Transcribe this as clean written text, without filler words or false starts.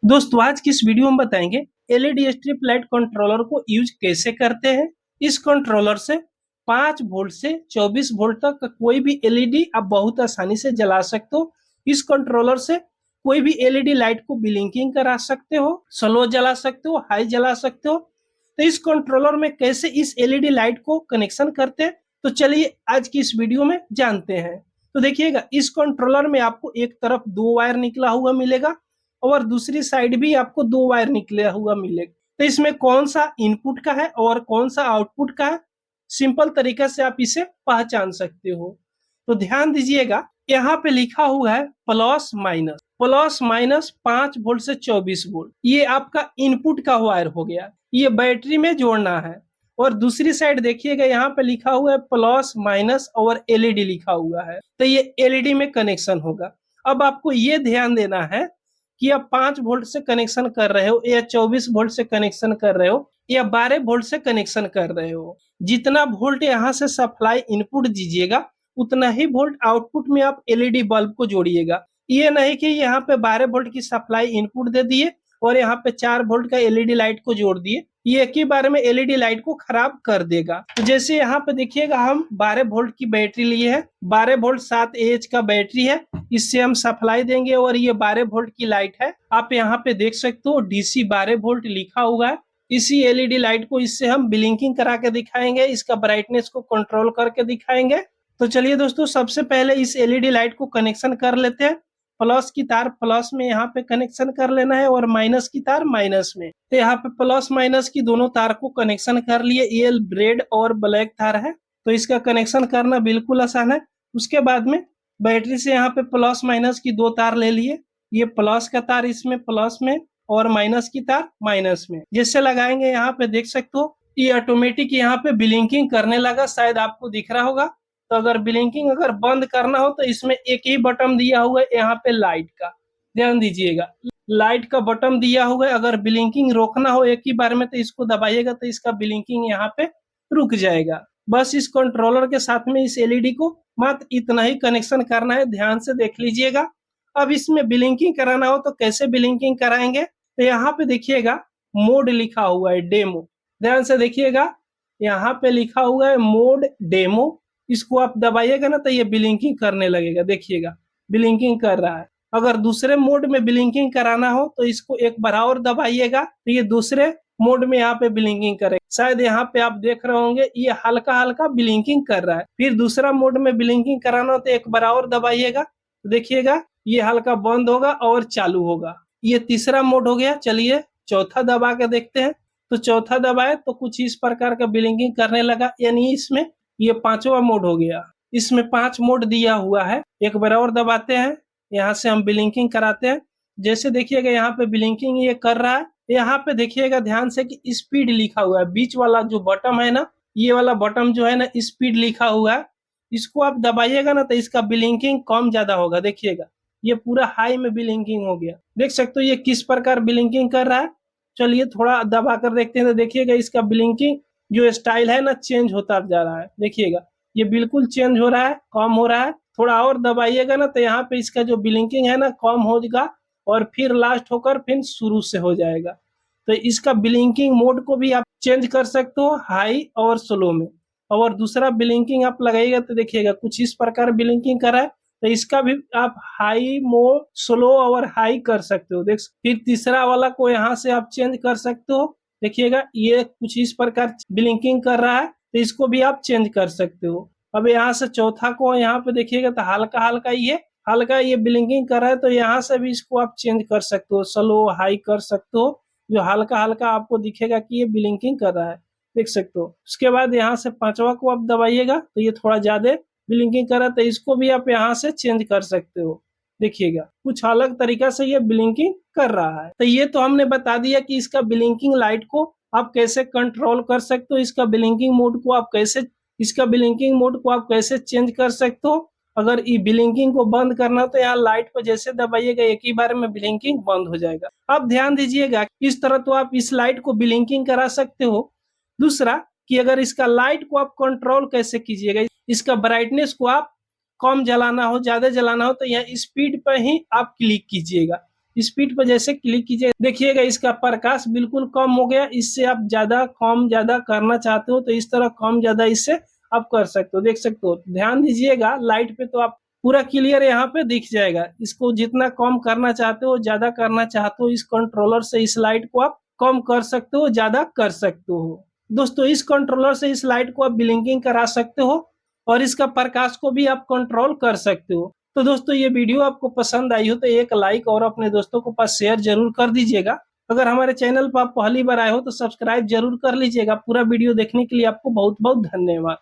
दोस्तों आज की इस वीडियो में बताएंगे एलईडी स्ट्रिप लाइट कंट्रोलर को यूज कैसे करते हैं। इस कंट्रोलर से 5 वोल्ट से 24 वोल्ट तक का कोई भी एलईडी आप बहुत आसानी से जला सकते हो। इस कंट्रोलर से कोई भी एलईडी लाइट को ब्लिंकिंग करा सकते हो, स्लो जला सकते हो, हाई जला सकते हो। तो इस कंट्रोलर में कैसे इस एलईडी लाइट को कनेक्शन करते हैं, तो चलिए आज की इस वीडियो में जानते हैं। तो देखिएगा, इस कंट्रोलर में आपको एक तरफ 2 वायर निकला हुआ मिलेगा और दूसरी साइड भी आपको 2 वायर निकला हुआ मिलेगा। तो इसमें कौन सा इनपुट का है और कौन सा आउटपुट का है, सिंपल तरीके से आप इसे पहचान सकते हो। तो ध्यान दीजिएगा, यहाँ पे लिखा हुआ है प्लस माइनस 5 वोल्ट से 24 वोल्ट, ये आपका इनपुट का वायर हो गया, ये बैटरी में जोड़ना है। और दूसरी साइड देखिएगा, यहाँ पे लिखा हुआ है प्लस माइनस और एलईडी लिखा हुआ है, तो ये एलईडी में कनेक्शन होगा। अब आपको ये ध्यान देना है कि आप 5 वोल्ट से कनेक्शन कर रहे हो या 24 वोल्ट से कनेक्शन कर रहे हो या 12 वोल्ट से कनेक्शन कर रहे हो, जितना वोल्ट यहाँ से सप्लाई इनपुट दीजिएगा उतना ही वोल्ट आउटपुट में आप एलईडी बल्ब को जोड़िएगा। ये नहीं कि यहाँ पे 12 वोल्ट की सप्लाई इनपुट दे दिए और यहाँ पे 4 वोल्ट का एलईडी लाइट को जोड़ दिए, ये एक ही बार में एलईडी लाइट को खराब कर देगा। तो जैसे यहाँ पे देखिएगा, हम 12 वोल्ट की बैटरी लिए हैं, 12 वोल्ट 7 एएच का बैटरी है, इससे हम सप्लाई देंगे और ये 12 वोल्ट की लाइट है। आप यहाँ पे देख सकते हो डीसी 12 वोल्ट लिखा हुआ है। इसी एलईडी लाइट को इससे हम ब्लिंकिंग करा के दिखाएंगे, इसका ब्राइटनेस को कंट्रोल करके दिखाएंगे। तो चलिए दोस्तों, सबसे पहले इस एलईडी लाइट को कनेक्शन कर लेते हैं। प्लस की तार प्लस में यहाँ पे कनेक्शन कर लेना है और माइनस की तार माइनस में। तो यहाँ पे प्लस माइनस की दोनों तार को कनेक्शन कर लिए। ये रेड और ब्लैक तार है, तो इसका कनेक्शन करना बिल्कुल आसान है। उसके बाद में बैटरी से यहाँ पे प्लस माइनस की 2 तार ले लिए, ये प्लस का तार इसमें प्लस में और माइनस की तार माइनस में। जैसे लगाएंगे यहाँ पे देख सकते हो, ये ऑटोमेटिक यहाँ पे ब्लिंकिंग करने लगा, शायद आपको दिख रहा होगा। तो अगर ब्लिंकिंग अगर बंद करना हो तो इसमें एक ही बटन दिया हुआ है यहाँ पे लाइट का, ध्यान दीजिएगा, लाइट का बटन दिया हुआ है। अगर ब्लिंकिंग रोकना हो एक ही बार में तो इसको दबाइएगा, तो इसका ब्लिंकिंग यहाँ पे रुक जाएगा। बस इस कंट्रोलर के साथ में इस एलईडी को मात्र इतना ही कनेक्शन करना है, ध्यान से देख लीजिएगा। अब इसमें ब्लिंकिंग कराना हो तो कैसे ब्लिंकिंग कराएंगे, तो यहाँ पे देखिएगा मोड लिखा हुआ है डेमो, ध्यान से देखिएगा, यहाँ पे लिखा हुआ है मोड डेमो। इसको आप दबाइएगा ना तो ये ब्लिंकिंग करने लगेगा, देखिएगा ब्लिंकिंग कर रहा है। अगर दूसरे मोड में ब्लिंकिंग कराना हो तो इसको एक बार और दबाइएगा, तो ये दूसरे मोड में यहाँ पे ब्लिंकिंग करेगा। शायद यहाँ पे आप देख रहे होंगे ये हल्का हल्का ब्लिंकिंग कर रहा है। फिर दूसरा मोड में ब्लिंकिंग कराना हो तो एक बार और दबाइएगा, तो देखिएगा ये हल्का बंद होगा और चालू होगा। ये तीसरा मोड हो गया। चलिए चौथा दबा के देखते हैं। तो चौथा दबाए तो कुछ इस प्रकार का ब्लिंकिंग करने लगा, यानी इसमें ये 5वां मोड हो गया। इसमें 5 मोड दिया हुआ है। एक बार और दबाते हैं, यहाँ से हम ब्लिंकिंग कराते हैं। जैसे देखिएगा यहाँ पे ब्लिंकिंग ये कर रहा है। यहाँ पे देखिएगा ध्यान से कि स्पीड लिखा हुआ है, बीच वाला जो बटन है ना, ये वाला बटन जो है ना, स्पीड लिखा हुआ है, इसको आप दबाइएगा ना तो इसका ब्लिंकिंग कम ज्यादा होगा। देखिएगा ये पूरा हाई में ब्लिंकिंग हो गया, देख सकते हो ये किस प्रकार ब्लिंकिंग कर रहा है। चलिए थोड़ा दबा कर देखते हैं, तो देखिएगा इसका ब्लिंकिंग जो स्टाइल है ना चेंज होता जा रहा है। देखिएगा ये बिल्कुल चेंज हो रहा है, कम हो रहा है। थोड़ा और दबाइएगा ना तो यहाँ पे इसका जो ब्लिंकिंग है ना कम होगा और फिर लास्ट होकर फिर शुरू से हो जाएगा। तो इसका ब्लिंकिंग मोड को भी आप चेंज कर सकते हो, हाई और स्लो में। और दूसरा ब्लिंकिंग आप लगाइएगा तो देखिएगा कुछ इस प्रकार ब्लिंकिंग कर रहा है, तो इसका भी आप हाई मोड, स्लो और हाई कर सकते हो। देख, फिर तीसरा वाला को यहाँ से आप चेंज कर सकते हो। देखिएगा ये कुछ इस प्रकार ब्लिंकिंग कर रहा है, तो इसको भी आप चेंज कर सकते हो। अब यहाँ से चौथा को यहाँ पे देखिएगा तो हल्का ये ब्लिंकिंग कर रहा है, तो यहाँ से भी इसको आप चेंज कर सकते हो, स्लो हाई कर सकते हो। जो हल्का हल्का आपको दिखेगा कि ये ब्लिंकिंग कर रहा है, देख सकते हो। उसके बाद यहाँ से 5वां को आप दबाइएगा तो ये थोड़ा ज्यादा ब्लिंकिंग कर रहा है, तो इसको भी आप यहाँ से चेंज कर सकते हो। देखिएगा कुछ अलग तरीका से ये ब्लिंकिंग कर रहा है। तो ये तो हमने बता दिया कि इसका ब्लिंकिंग लाइट को आप कैसे कंट्रोल कर सकते हो, इसका ब्लिंकिंग मोड को आप कैसे चेंज कर सकते हो। अगर ये ब्लिंकिंग को बंद करना तो यहाँ लाइट को जैसे दबाइएगा एक ही बार में ब्लिंकिंग बंद हो जाएगा। अब ध्यान दीजिएगा, इस तरह तो आप इस लाइट को ब्लिंकिंग करा सकते हो। दूसरा कि अगर इसका लाइट को आप कंट्रोल कैसे कीजिएगा, इसका ब्राइटनेस को आप कम जलाना हो, ज्यादा जलाना हो, तो यहाँ स्पीड पर ही आप क्लिक कीजिएगा। स्पीड पर जैसे क्लिक कीजिए, देखिएगा इसका प्रकाश बिल्कुल कम हो गया। इससे आप ज्यादा कम ज्यादा करना चाहते हो तो इस तरह कम ज्यादा इससे आप कर सकते हो। देख सकते हो, ध्यान दीजिएगा लाइट पे तो आप पूरा क्लियर यहाँ पे दिख जाएगा। इसको जितना कम करना चाहते हो, ज्यादा करना चाहते हो, इस कंट्रोलर से इस लाइट को आप कम कर सकते हो, ज्यादा कर सकते हो। दोस्तों इस कंट्रोलर से इस लाइट को आप ब्लिंकिंग करा सकते हो और इसका प्रकाश को भी आप कंट्रोल कर सकते हो। तो दोस्तों ये वीडियो आपको पसंद आई हो तो एक लाइक और अपने दोस्तों को पास शेयर जरूर कर दीजिएगा। अगर हमारे चैनल पर आप पहली बार आए हो तो सब्सक्राइब जरूर कर लीजिएगा। पूरा वीडियो देखने के लिए आपको बहुत बहुत धन्यवाद।